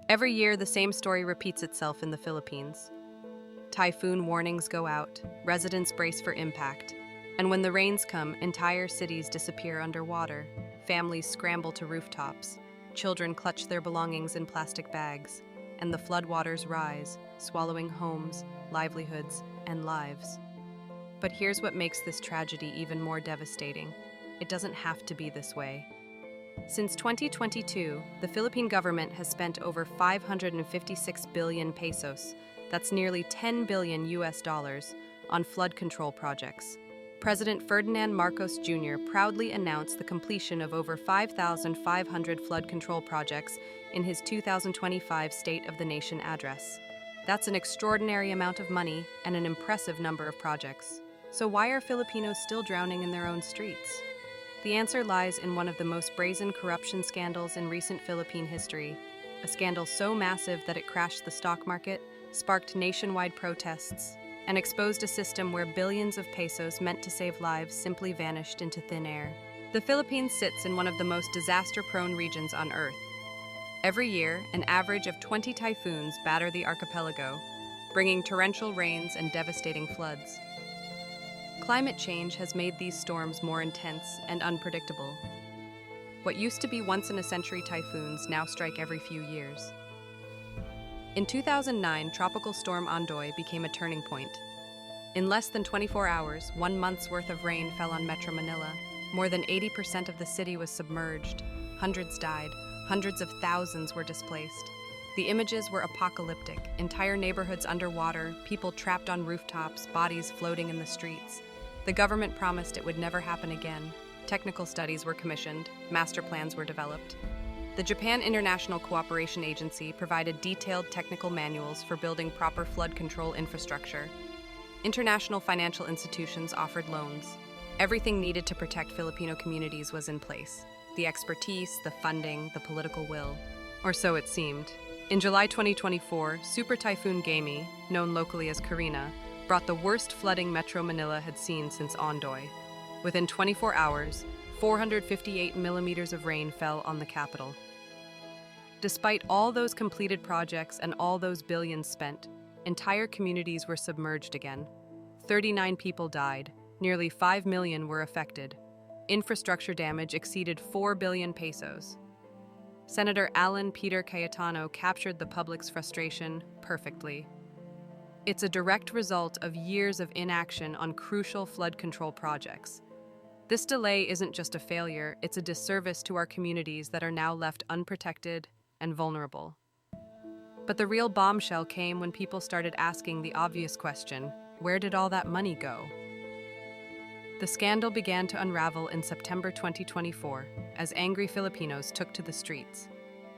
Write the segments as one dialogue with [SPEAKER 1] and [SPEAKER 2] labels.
[SPEAKER 1] Every year, the same story repeats itself in the Philippines. Typhoon warnings go out, residents brace for impact, and when the rains come, entire cities disappear underwater. Families scramble to rooftops, children clutch their belongings in plastic bags, and the floodwaters rise, swallowing homes, livelihoods, and lives. But here's what makes this tragedy even more devastating. It doesn't have to be this way. Since 2022, the Philippine government has spent over 556 billion pesos, that's nearly 10 billion US dollars, on flood control projects. President Ferdinand Marcos Jr. proudly announced the completion of over 5,500 flood control projects in his 2025 State of the Nation address. That's an extraordinary amount of money and an impressive number of projects. So why are Filipinos still drowning in their own streets? The answer lies in one of the most brazen corruption scandals in recent Philippine history, a scandal so massive that it crashed the stock market, sparked nationwide protests, and exposed a system where billions of pesos meant to save lives simply vanished into thin air. The Philippines sits in one of the most disaster-prone regions on Earth. Every year, an average of 20 typhoons batter the archipelago, bringing torrential rains and devastating floods. Climate change has made these storms more intense and unpredictable. What used to be once-in-a-century typhoons now strike every few years. In 2009, Tropical Storm Ondoy became a turning point. In less than 24 hours, 1 month's worth of rain fell on Metro Manila. More than 80% of the city was submerged. Hundreds died. Hundreds of thousands were displaced. The images were apocalyptic. Entire neighborhoods underwater, people trapped on rooftops, bodies floating in the streets. The government promised it would never happen again. Technical studies were commissioned. Master plans were developed. The Japan International Cooperation Agency provided detailed technical manuals for building proper flood control infrastructure. International financial institutions offered loans. Everything needed to protect Filipino communities was in place. The expertise, the funding, the political will. Or so it seemed. In July 2024, Super Typhoon Gamy, known locally as Karina, brought the worst flooding Metro Manila had seen since Ondoy. Within 24 hours, 458 millimeters of rain fell on the capital. Despite all those completed projects and all those billions spent, entire communities were submerged again. 39 people died, nearly 5 million were affected. Infrastructure damage exceeded 4 billion pesos. Senator Alan Peter Cayetano captured the public's frustration perfectly. It's a direct result of years of inaction on crucial flood control projects. This delay isn't just a failure, it's a disservice to our communities that are now left unprotected and vulnerable. But the real bombshell came when people started asking the obvious question, where did all that money go? The scandal began to unravel in September 2024 as angry Filipinos took to the streets.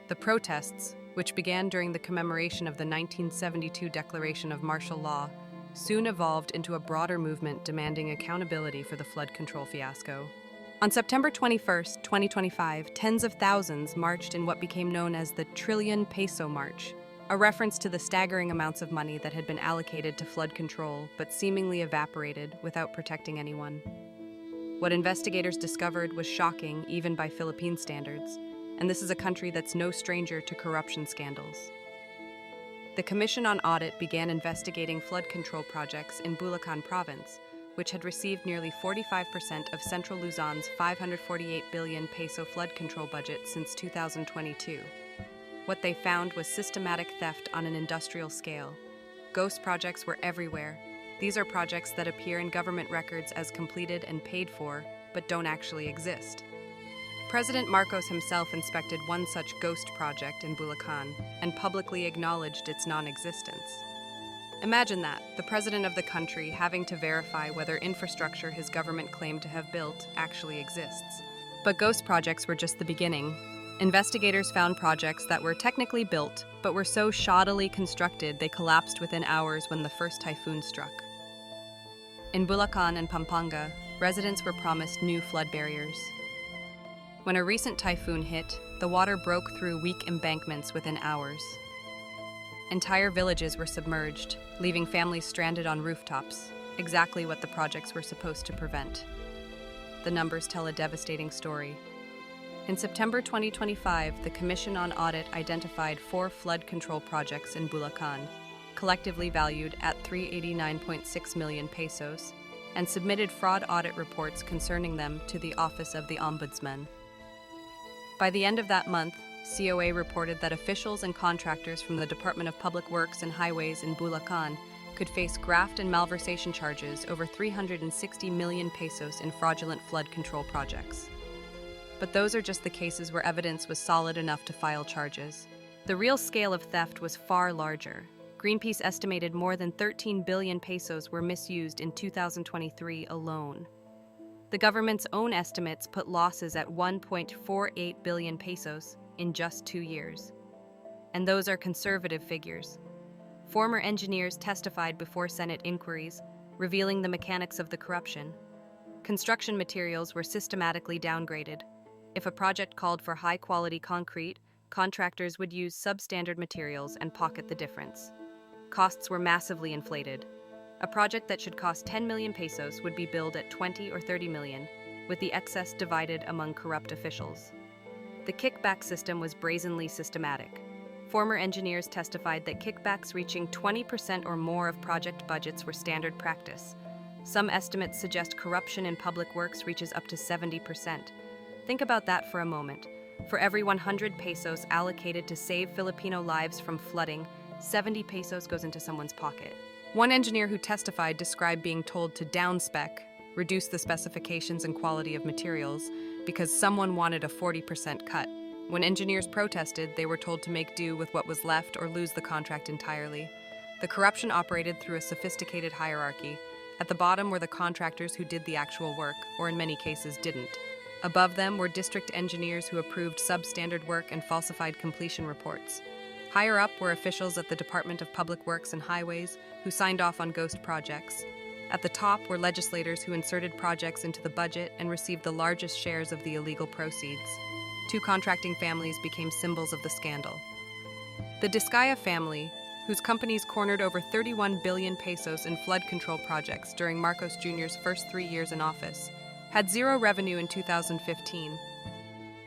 [SPEAKER 1] The protests, which began during the commemoration of the 1972 declaration of martial law, soon evolved into a broader movement demanding accountability for the flood control fiasco. On September 21, 2025, tens of thousands marched in what became known as the Trillion Peso March, a reference to the staggering amounts of money that had been allocated to flood control but seemingly evaporated without protecting anyone. What investigators discovered was shocking even by Philippine standards, and this is a country that's no stranger to corruption scandals. The Commission on Audit began investigating flood control projects in Bulacan province, which had received nearly 45% of Central Luzon's 548 billion peso flood control budget since 2022. What they found was systematic theft on an industrial scale. Ghost projects were everywhere. These are projects that appear in government records as completed and paid for, but don't actually exist. President Marcos himself inspected one such ghost project in Bulacan and publicly acknowledged its non-existence. Imagine that, the president of the country having to verify whether infrastructure his government claimed to have built actually exists. But ghost projects were just the beginning. Investigators found projects that were technically built, but were so shoddily constructed they collapsed within hours when the first typhoon struck. In Bulacan and Pampanga, residents were promised new flood barriers. When a recent typhoon hit, the water broke through weak embankments within hours. Entire villages were submerged, leaving families stranded on rooftops, exactly what the projects were supposed to prevent. The numbers tell a devastating story. In September 2025, the Commission on Audit identified 4 flood control projects in Bulacan, collectively valued at 389.6 million pesos, and submitted fraud audit reports concerning them to the Office of the Ombudsman. By the end of that month, COA reported that officials and contractors from the Department of Public Works and Highways in Bulacan could face graft and malversation charges over 360 million pesos in fraudulent flood control projects. But those are just the cases where evidence was solid enough to file charges. The real scale of theft was far larger. Greenpeace estimated more than 13 billion pesos were misused in 2023 alone. The government's own estimates put losses at 1.48 billion pesos in just 2 years. And those are conservative figures. Former engineers testified before Senate inquiries, revealing the mechanics of the corruption. Construction materials were systematically downgraded. If a project called for high-quality concrete, contractors would use substandard materials and pocket the difference. Costs were massively inflated. A project that should cost 10 million pesos would be billed at 20 or 30 million, with the excess divided among corrupt officials. The kickback system was brazenly systematic. Former engineers testified that kickbacks reaching 20% or more of project budgets were standard practice. Some estimates suggest corruption in public works reaches up to 70%. Think about that for a moment. For every 100 pesos allocated to save Filipino lives from flooding, 70 pesos goes into someone's pocket. One engineer who testified described being told to downspec, reduce the specifications and quality of materials, because someone wanted a 40% cut. When engineers protested, they were told to make do with what was left or lose the contract entirely. The corruption operated through a sophisticated hierarchy. At the bottom were the contractors who did the actual work, or in many cases didn't. Above them were district engineers who approved substandard work and falsified completion reports. Higher up were officials at the Department of Public Works and Highways who signed off on ghost projects. At the top were legislators who inserted projects into the budget and received the largest shares of the illegal proceeds. 2 contracting families became symbols of the scandal. The Discaya family, whose companies cornered over 31 billion pesos in flood control projects during Marcos Jr.'s first 3 years in office, had zero revenue in 2015.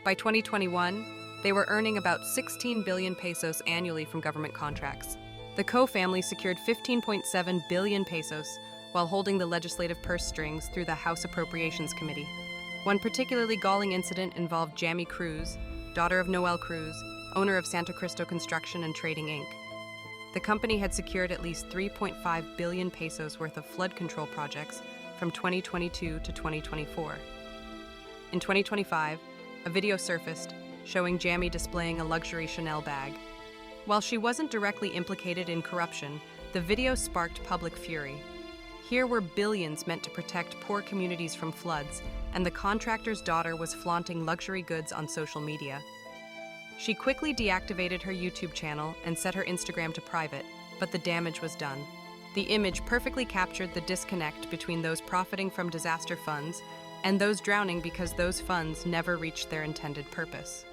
[SPEAKER 1] By 2021, they were earning about 16 billion pesos annually from government contracts. The Ko family secured 15.7 billion pesos while holding the legislative purse strings through the House Appropriations Committee. One particularly galling incident involved Jamie Cruz, daughter of Noel Cruz, owner of Santo Cristo Construction and Trading Inc. The company had secured at least 3.5 billion pesos worth of flood control projects from 2022 to 2024. In 2025, a video surfaced showing Jamie displaying a luxury Chanel bag. While she wasn't directly implicated in corruption, the video sparked public fury. Here were billions meant to protect poor communities from floods, and the contractor's daughter was flaunting luxury goods on social media. She quickly deactivated her YouTube channel and set her Instagram to private, but the damage was done. The image perfectly captured the disconnect between those profiting from disaster funds and those drowning because those funds never reached their intended purpose.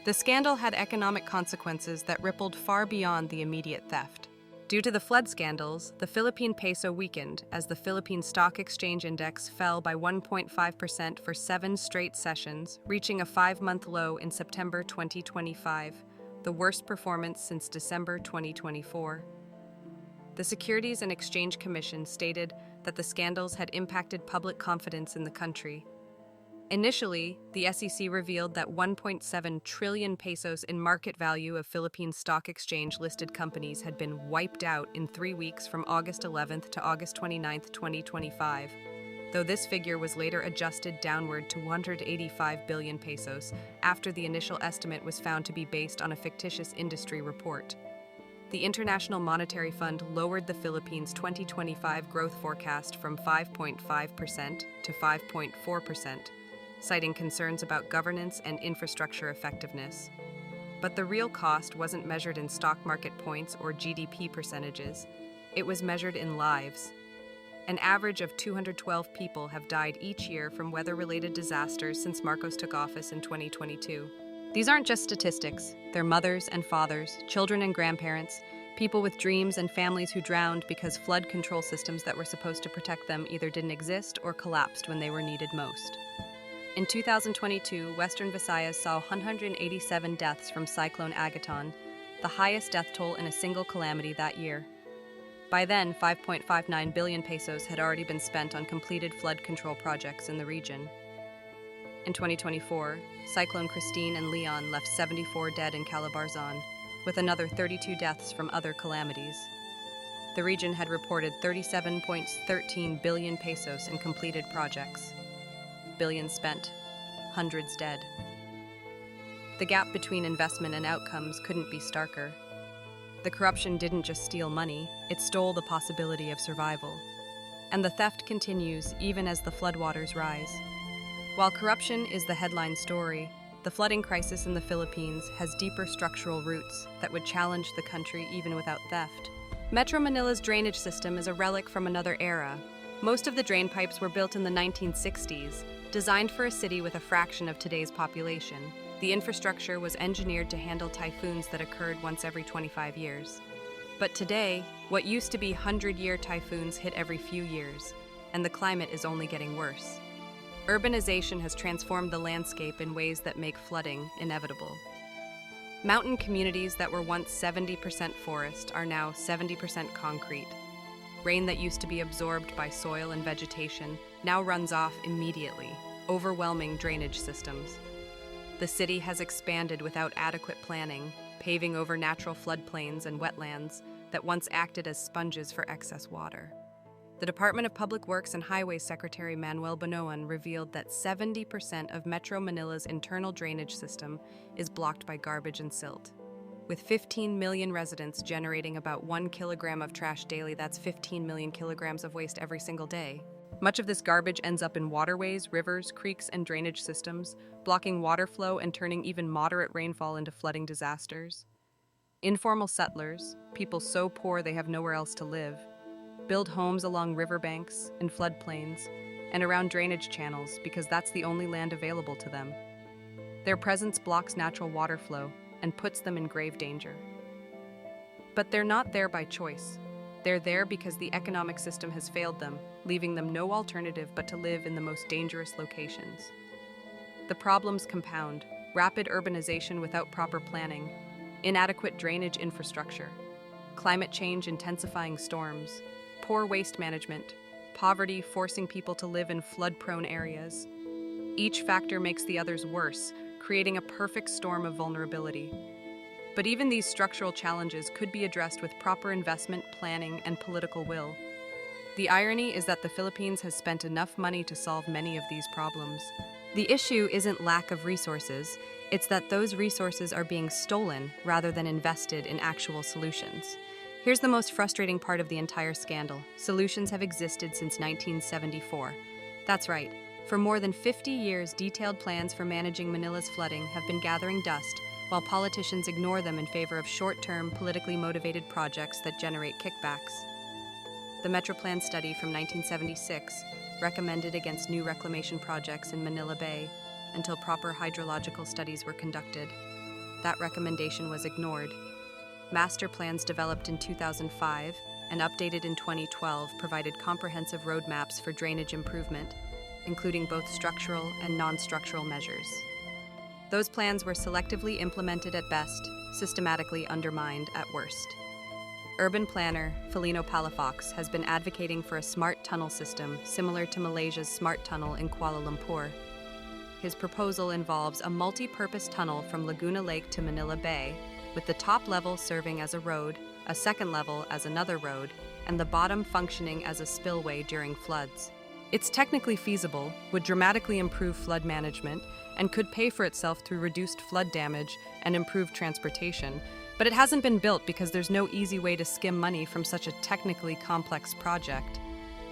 [SPEAKER 1] The scandal had economic consequences that rippled far beyond the immediate theft. Due to the flood scandals, the Philippine peso weakened as the Philippine Stock Exchange Index fell by 1.5% for 7 straight sessions, reaching a 5-month low in September 2025, the worst performance since December 2024. The Securities and Exchange Commission stated that the scandals had impacted public confidence in the country. Initially, the SEC revealed that 1.7 trillion pesos in market value of Philippine Stock Exchange-listed companies had been wiped out in 3 weeks from August 11th to August 29th, 2025, though this figure was later adjusted downward to 185 billion pesos after the initial estimate was found to be based on a fictitious industry report. The International Monetary Fund lowered the Philippines' 2025 growth forecast from 5.5% to 5.4%, citing concerns about governance and infrastructure effectiveness. But the real cost wasn't measured in stock market points or GDP percentages. It was measured in lives. An average of 212 people have died each year from weather-related disasters since Marcos took office in 2022. These aren't just statistics. They're mothers and fathers, children and grandparents, people with dreams and families who drowned because flood control systems that were supposed to protect them either didn't exist or collapsed when they were needed most. In 2022, Western Visayas saw 187 deaths from Cyclone Agaton, the highest death toll in a single calamity that year. By then, 5.59 billion pesos had already been spent on completed flood control projects in the region. In 2024, Cyclone Christine and Leon left 74 dead in Calabarzon, with another 32 deaths from other calamities. The region had reported 37.13 billion pesos in completed projects. Billions spent, hundreds dead. The gap between investment and outcomes couldn't be starker. The corruption didn't just steal money, it stole the possibility of survival. And the theft continues even as the floodwaters rise. While corruption is the headline story, the flooding crisis in the Philippines has deeper structural roots that would challenge the country even without theft. Metro Manila's drainage system is a relic from another era. Most of the drain pipes were built in the 1960s, designed for a city with a fraction of today's population. The infrastructure was engineered to handle typhoons that occurred once every 25 years. But today, what used to be 100-year typhoons hit every few years, and the climate is only getting worse. Urbanization has transformed the landscape in ways that make flooding inevitable. Mountain communities that were once 70% forest are now 70% concrete. Rain that used to be absorbed by soil and vegetation now runs off immediately, overwhelming drainage systems. The city has expanded without adequate planning, paving over natural floodplains and wetlands that once acted as sponges for excess water. The Department of Public Works and Highways Secretary Manuel Bonoan revealed that 70% of Metro Manila's internal drainage system is blocked by garbage and silt. With 15 million residents generating about 1 kilogram of trash daily, that's 15 million kilograms of waste every single day. Much of this garbage ends up in waterways, rivers, creeks, and drainage systems, blocking water flow and turning even moderate rainfall into flooding disasters. Informal settlers, people so poor they have nowhere else to live, build homes along riverbanks, in floodplains, and around drainage channels because that's the only land available to them. Their presence blocks natural water flow and puts them in grave danger. But they're not there by choice. They're there because the economic system has failed them, leaving them no alternative but to live in the most dangerous locations. The problems compound: rapid urbanization without proper planning, inadequate drainage infrastructure, climate change intensifying storms, poor waste management, poverty forcing people to live in flood-prone areas. Each factor makes the others worse, creating a perfect storm of vulnerability. But even these structural challenges could be addressed with proper investment, planning, and political will. The irony is that the Philippines has spent enough money to solve many of these problems. The issue isn't lack of resources, it's that those resources are being stolen rather than invested in actual solutions. Here's the most frustrating part of the entire scandal. Solutions have existed since 1974. That's right. For more than 50 years, detailed plans for managing Manila's flooding have been gathering dust, while politicians ignore them in favor of short-term, politically motivated projects that generate kickbacks. The Metro Plan study from 1976 recommended against new reclamation projects in Manila Bay until proper hydrological studies were conducted. That recommendation was ignored. Master plans developed in 2005 and updated in 2012 provided comprehensive roadmaps for drainage improvement, including both structural and non-structural measures. Those plans were selectively implemented at best, systematically undermined at worst. Urban planner Felino Palafox has been advocating for a smart tunnel system similar to Malaysia's smart tunnel in Kuala Lumpur. His proposal involves a multi-purpose tunnel from Laguna Lake to Manila Bay, with the top level serving as a road, a second level as another road, and the bottom functioning as a spillway during floods. It's technically feasible, would dramatically improve flood management, and could pay for itself through reduced flood damage and improved transportation, but it hasn't been built because there's no easy way to skim money from such a technically complex project.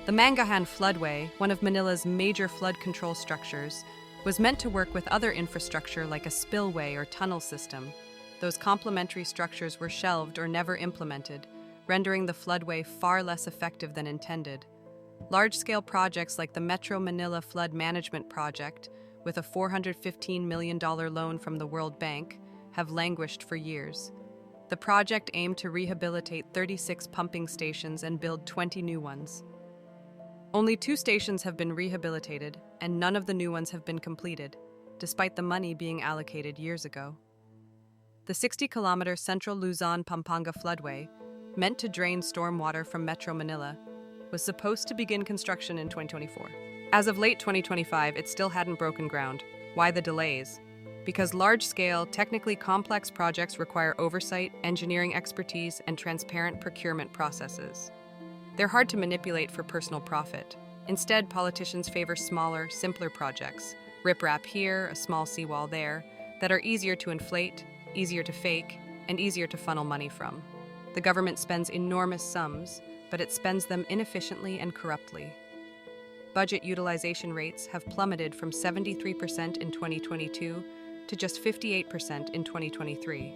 [SPEAKER 1] The Mangahan Floodway, one of Manila's major flood control structures, was meant to work with other infrastructure like a spillway or tunnel system. Those complementary structures were shelved or never implemented, rendering the floodway far less effective than intended. Large-scale projects like the Metro Manila Flood Management Project, with a $415 million loan from the World Bank, have languished for years. The project aimed to rehabilitate 36 pumping stations and build 20 new ones. Only 2 stations have been rehabilitated, and none of the new ones have been completed, despite the money being allocated years ago. The 60-kilometer central Luzon-Pampanga floodway, meant to drain stormwater from Metro Manila, was supposed to begin construction in 2024. As of late 2025, it still hadn't broken ground. Why the delays? Because large-scale, technically complex projects require oversight, engineering expertise, and transparent procurement processes. They're hard to manipulate for personal profit. Instead, politicians favor smaller, simpler projects, riprap here, a small seawall there, that are easier to inflate, easier to fake, and easier to funnel money from. The government spends enormous sums, but it spends them inefficiently and corruptly. Budget utilization rates have plummeted from 73% in 2022 to just 58% in 2023.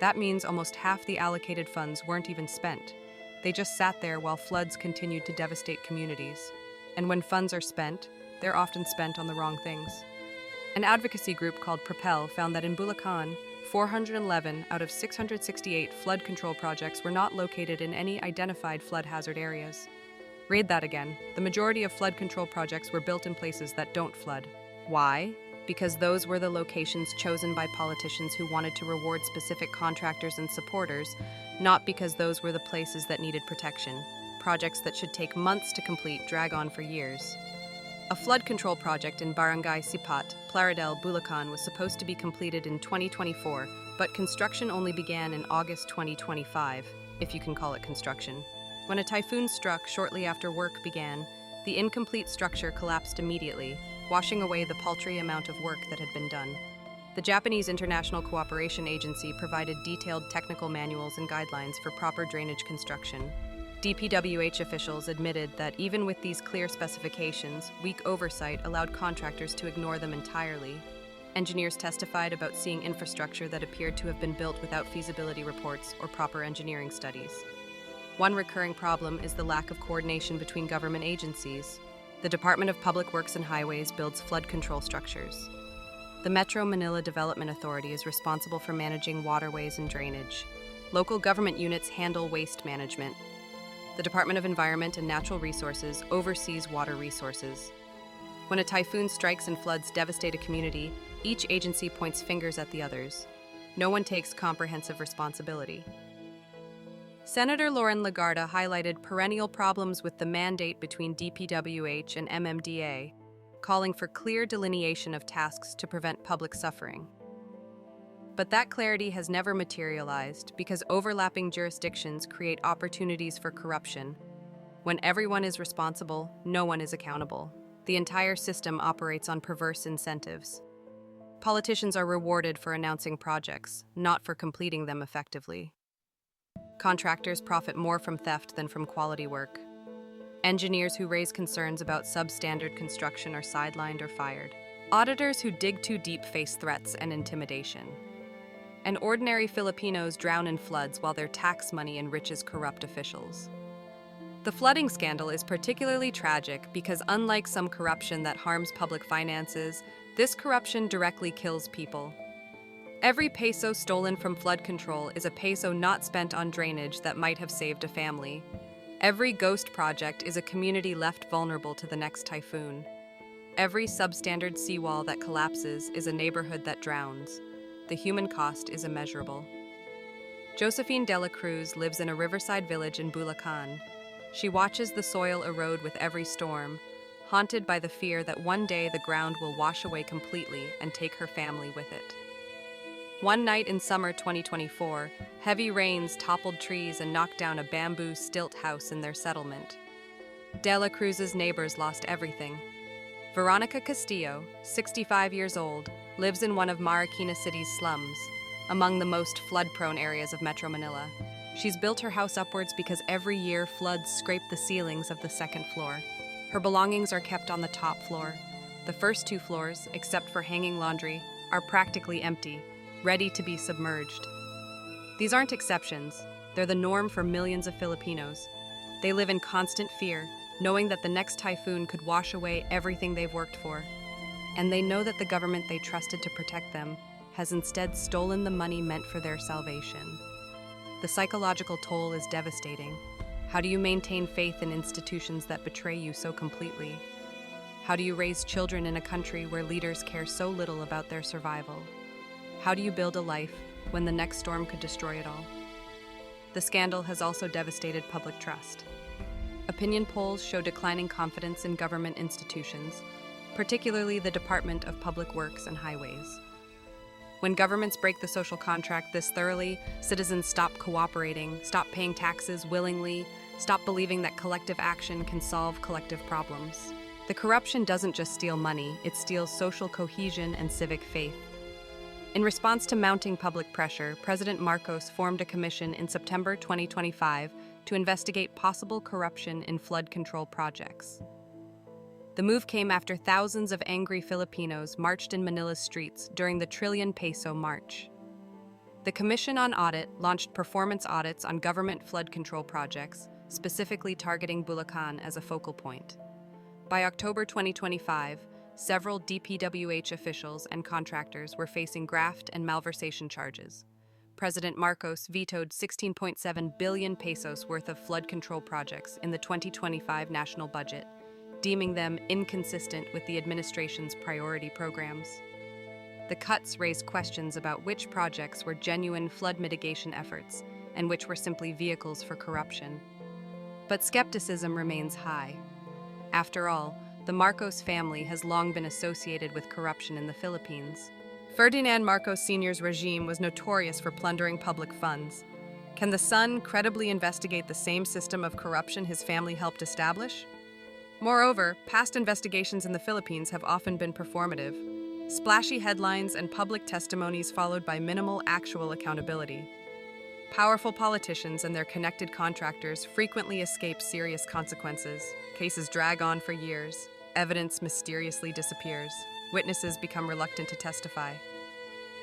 [SPEAKER 1] That means almost half the allocated funds weren't even spent. They just sat there while floods continued to devastate communities. And when funds are spent, they're often spent on the wrong things. An advocacy group called Propel found that in Bulacan, 411 out of 668 flood control projects were not located in any identified flood hazard areas. Read that again. The majority of flood control projects were built in places that don't flood. Why? Because those were the locations chosen by politicians who wanted to reward specific contractors and supporters, not because those were the places that needed protection. Projects that should take months to complete drag on for years. A flood control project in Barangay Sipat, Plaridel, Bulacan was supposed to be completed in 2024, but construction only began in August 2025, if you can call it construction. When a typhoon struck shortly after work began, the incomplete structure collapsed immediately, washing away the paltry amount of work that had been done. The Japanese International Cooperation Agency provided detailed technical manuals and guidelines for proper drainage construction. DPWH officials admitted that even with these clear specifications, weak oversight allowed contractors to ignore them entirely. Engineers testified about seeing infrastructure that appeared to have been built without feasibility reports or proper engineering studies. One recurring problem is the lack of coordination between government agencies. The Department of Public Works and Highways builds flood control structures. The Metro Manila Development Authority is responsible for managing waterways and drainage. Local government units handle waste management. The Department of Environment and Natural Resources oversees water resources. When a typhoon strikes and floods devastate a community, each agency points fingers at the others. No one takes comprehensive responsibility. Senator Lauren Legarda highlighted perennial problems with the mandate between DPWH and MMDA, calling for clear delineation of tasks to prevent public suffering. But that clarity has never materialized because overlapping jurisdictions create opportunities for corruption. When everyone is responsible, no one is accountable. The entire system operates on perverse incentives. Politicians are rewarded for announcing projects, not for completing them effectively. Contractors profit more from theft than from quality work. Engineers who raise concerns about substandard construction are sidelined or fired. Auditors who dig too deep face threats and intimidation. And ordinary Filipinos drown in floods while their tax money enriches corrupt officials. The flooding scandal is particularly tragic because unlike some corruption that harms public finances, this corruption directly kills people. Every peso stolen from flood control is a peso not spent on drainage that might have saved a family. Every ghost project is a community left vulnerable to the next typhoon. Every substandard seawall that collapses is a neighborhood that drowns. The human cost is immeasurable. Josephine de la Cruz lives in a riverside village in Bulacan. She watches the soil erode with every storm, haunted by the fear that one day the ground will wash away completely and take her family with it. One night in summer 2024, heavy rains toppled trees and knocked down a bamboo stilt house in their settlement. De la Cruz's neighbors lost everything. Veronica Castillo, 65 years old, lives in one of Marikina City's slums, among the most flood-prone areas of Metro Manila. She's built her house upwards because every year floods scrape the ceilings of the second floor. Her belongings are kept on the top floor. The first 2 floors, except for hanging laundry, are practically empty, ready to be submerged. These aren't exceptions. They're the norm for millions of Filipinos. They live in constant fear, knowing that the next typhoon could wash away everything they've worked for. And they know that the government they trusted to protect them has instead stolen the money meant for their salvation. The psychological toll is devastating. How do you maintain faith in institutions that betray you so completely? How do you raise children in a country where leaders care so little about their survival? How do you build a life when the next storm could destroy it all? The scandal has also devastated public trust. Opinion polls show declining confidence in government institutions, particularly the Department of Public Works and Highways. When governments break the social contract this thoroughly, citizens stop cooperating, stop paying taxes willingly, stop believing that collective action can solve collective problems. The corruption doesn't just steal money, it steals social cohesion and civic faith. In response to mounting public pressure, President Marcos formed a commission in September 2025 to investigate possible corruption in flood control projects. The move came after thousands of angry Filipinos marched in Manila's streets during the Trillion Peso March. The Commission on Audit launched performance audits on government flood control projects, specifically targeting Bulacan as a focal point. By October 2025, several DPWH officials and contractors were facing graft and malversation charges. President Marcos vetoed 16.7 billion pesos worth of flood control projects in the 2025 national budget, deeming them inconsistent with the administration's priority programs. The cuts raised questions about which projects were genuine flood mitigation efforts and which were simply vehicles for corruption. But skepticism remains high. After all, the Marcos family has long been associated with corruption in the Philippines. Ferdinand Marcos Sr.'s regime was notorious for plundering public funds. Can the son credibly investigate the same system of corruption his family helped establish? Moreover, past investigations in the Philippines have often been performative. Splashy headlines and public testimonies followed by minimal actual accountability. Powerful politicians and their connected contractors frequently escape serious consequences. Cases drag on for years. Evidence mysteriously disappears. Witnesses become reluctant to testify.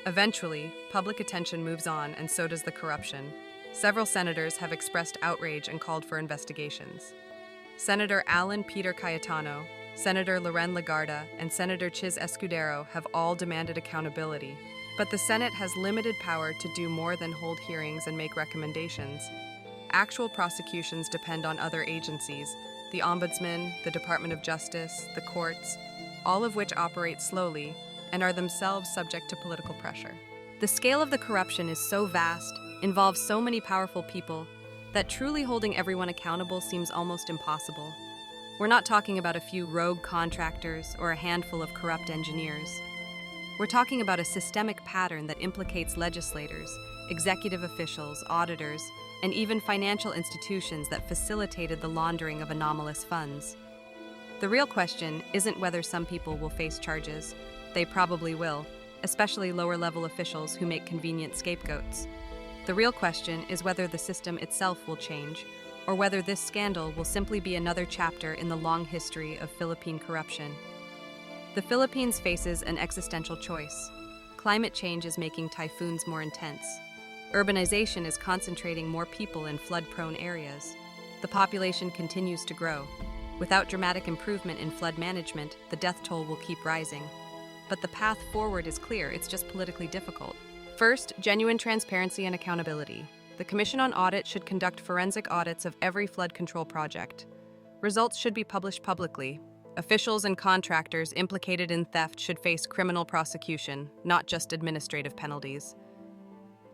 [SPEAKER 1] Eventually, public attention moves on, and so does the corruption. Several senators have expressed outrage and called for investigations. Senator Alan Peter Cayetano, Senator Loren Legarda, and Senator Chiz Escudero have all demanded accountability. But the Senate has limited power to do more than hold hearings and make recommendations. Actual prosecutions depend on other agencies, the Ombudsman, the Department of Justice, the courts, all of which operate slowly and are themselves subject to political pressure. The scale of the corruption is so vast, involves so many powerful people, that truly holding everyone accountable seems almost impossible. We're not talking about a few rogue contractors or a handful of corrupt engineers. We're talking about a systemic pattern that implicates legislators, executive officials, auditors, and even financial institutions that facilitated the laundering of anomalous funds. The real question isn't whether some people will face charges. They probably will, especially lower-level officials who make convenient scapegoats. The real question is whether the system itself will change, or whether this scandal will simply be another chapter in the long history of Philippine corruption. The Philippines faces an existential choice. Climate change is making typhoons more intense. Urbanization is concentrating more people in flood-prone areas. The population continues to grow. Without dramatic improvement in flood management, the death toll will keep rising. But the path forward is clear, it's just politically difficult. First, genuine transparency and accountability. The Commission on Audit should conduct forensic audits of every flood control project. Results should be published publicly. Officials and contractors implicated in theft should face criminal prosecution, not just administrative penalties.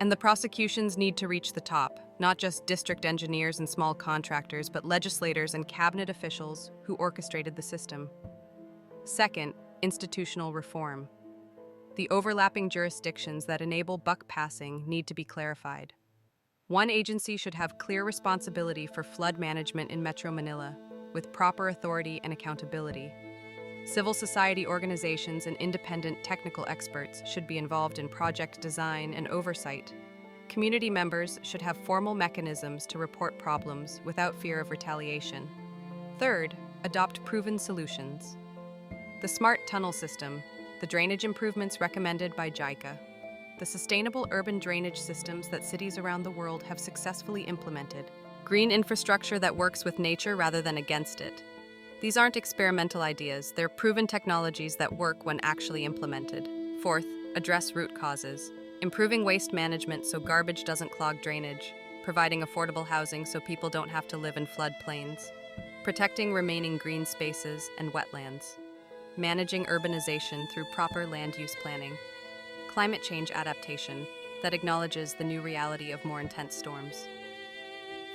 [SPEAKER 1] And the prosecutions need to reach the top, not just district engineers and small contractors, but legislators and cabinet officials who orchestrated the system. Second, institutional reform. The overlapping jurisdictions that enable buck passing need to be clarified. One agency should have clear responsibility for flood management in Metro Manila, with proper authority and accountability. Civil society organizations and independent technical experts should be involved in project design and oversight. Community members should have formal mechanisms to report problems without fear of retaliation. Third, adopt proven solutions. The smart tunnel system, the drainage improvements recommended by JICA, the sustainable urban drainage systems that cities around the world have successfully implemented, green infrastructure that works with nature rather than against it. These aren't experimental ideas, they're proven technologies that work when actually implemented. Fourth, address root causes. Improving waste management so garbage doesn't clog drainage. providing affordable housing so people don't have to live in floodplains, protecting remaining green spaces and wetlands, managing urbanization through proper land use planning, climate change adaptation that acknowledges the new reality of more intense storms.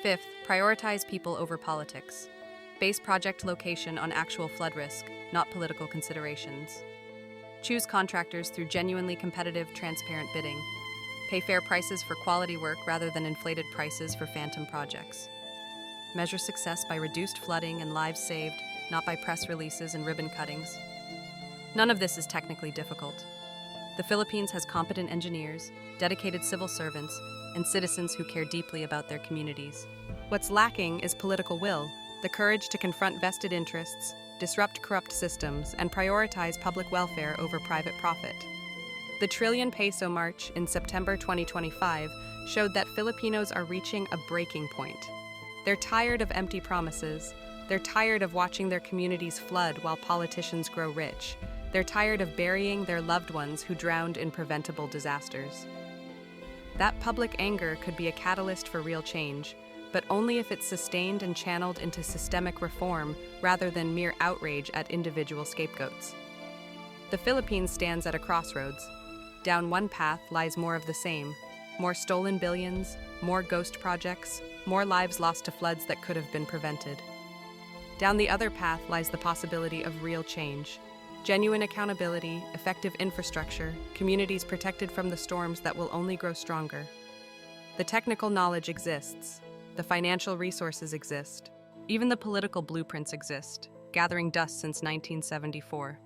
[SPEAKER 1] Fifth, prioritize people over politics. Base project location on actual flood risk, not political considerations. Choose contractors through genuinely competitive, transparent bidding. Pay fair prices for quality work rather than inflated prices for phantom projects. Measure success by reduced flooding and lives saved, not by press releases and ribbon cuttings. None of this is technically difficult. The Philippines has competent engineers, dedicated civil servants, and citizens who care deeply about their communities. What's lacking is political will, the courage to confront vested interests, disrupt corrupt systems, and prioritize public welfare over private profit. The trillion peso march in September 2025 showed that Filipinos are reaching a breaking point. They're tired of empty promises. They're tired of watching their communities flood while politicians grow rich. They're tired of burying their loved ones who drowned in preventable disasters. That public anger could be a catalyst for real change, but only if it's sustained and channeled into systemic reform rather than mere outrage at individual scapegoats. The Philippines stands at a crossroads. Down one path lies more of the same: more stolen billions, more ghost projects, more lives lost to floods that could have been prevented. Down the other path lies the possibility of real change: genuine accountability, effective infrastructure, communities protected from the storms that will only grow stronger. The technical knowledge exists. The financial resources exist. Even the political blueprints exist, gathering dust since 1974.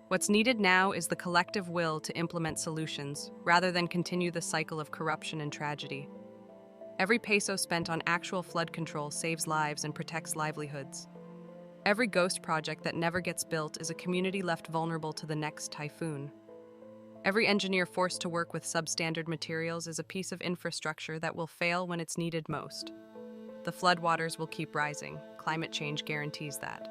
[SPEAKER 1] What's needed now is the collective will to implement solutions, rather than continue the cycle of corruption and tragedy. Every peso spent on actual flood control saves lives and protects livelihoods. Every ghost project that never gets built is a community left vulnerable to the next typhoon. Every engineer forced to work with substandard materials is a piece of infrastructure that will fail when it's needed most. The floodwaters will keep rising. Climate change guarantees that.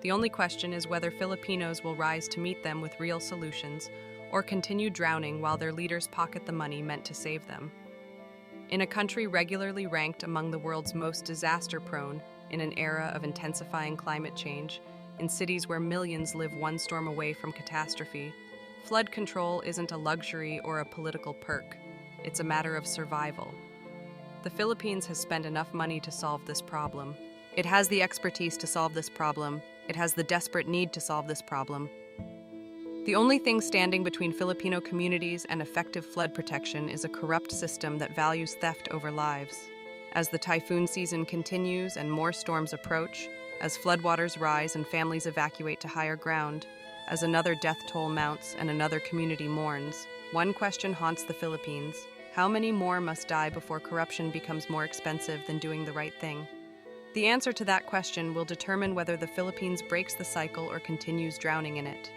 [SPEAKER 1] The only question is whether Filipinos will rise to meet them with real solutions or continue drowning while their leaders pocket the money meant to save them. In a country regularly ranked among the world's most disaster-prone, in an era of intensifying climate change, in cities where millions live one storm away from catastrophe, flood control isn't a luxury or a political perk. It's a matter of survival. The Philippines has spent enough money to solve this problem. It has the expertise to solve this problem. It has the desperate need to solve this problem. The only thing standing between Filipino communities and effective flood protection is a corrupt system that values theft over lives. As the typhoon season continues and more storms approach, as floodwaters rise and families evacuate to higher ground, as another death toll mounts and another community mourns, one question haunts the Philippines: how many more must die before corruption becomes more expensive than doing the right thing? The answer to that question will determine whether the Philippines breaks the cycle or continues drowning in it.